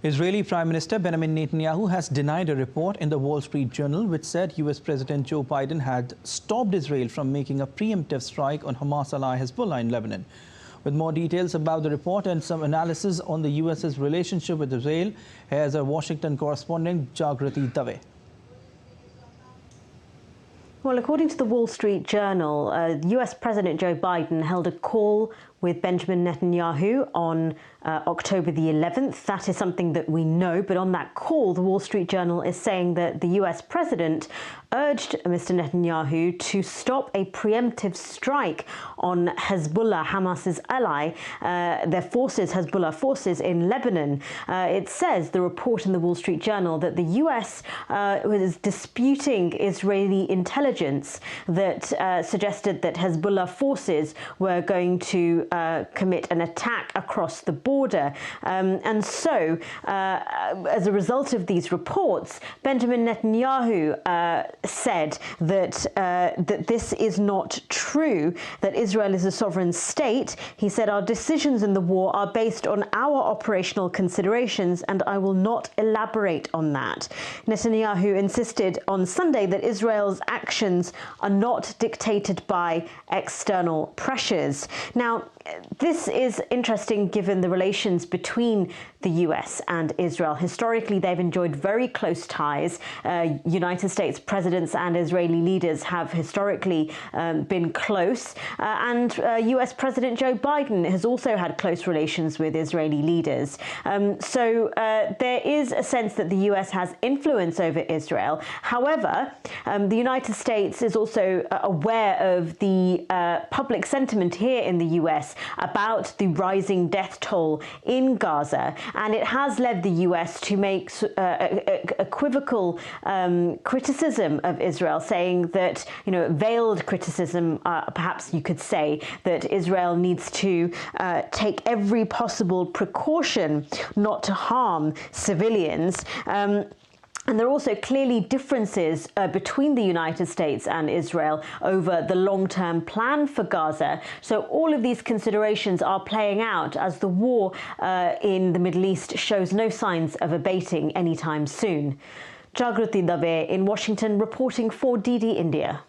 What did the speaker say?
Israeli Prime Minister Benjamin Netanyahu has denied a report in the Wall Street Journal which said US President Joe Biden had stopped Israel from making a preemptive strike on Hamas ally Hezbollah in Lebanon. With more details about the report and some analysis on the US's relationship with Israel, here's our Washington correspondent Jagrati Dave. Well, according to the Wall Street Journal, US President Joe Biden held a call with Benjamin Netanyahu on October the 11th. That is something that we know, but on that call, the Wall Street Journal is saying that the US president urged Mr. Netanyahu to stop a preemptive strike on Hezbollah, Hamas's ally, their forces, Hezbollah forces in Lebanon. It says, the report in the Wall Street Journal, that the US was disputing Israeli intelligence that suggested that Hezbollah forces were going to commit an attack across the border. And so, as a result of these reports, Benjamin Netanyahu said that that this is not true, that Israel is a sovereign state. He said, our decisions in the war are based on our operational considerations, and I will not elaborate on that. Netanyahu insisted on Sunday that Israel's actions are not dictated by external pressures. Now, this is interesting given the relations between the US and Israel. Historically, they've enjoyed very close ties. United States presidents and Israeli leaders have historically been close. And US President Joe Biden has also had close relations with Israeli leaders. So there is a sense that the US has influence over Israel. However, the United States is also aware of the public sentiment here in the US about the rising death toll in Gaza, and it has led the US to make equivocal criticism of Israel, saying that, veiled criticism, perhaps you could say, that Israel needs to take every possible precaution not to harm civilians. And there are also clearly differences between the United States and Israel over the long-term plan for Gaza. So all of these considerations are playing out as the war in the Middle East shows no signs of abating anytime soon. Jagrati Dave in Washington, reporting for DD India.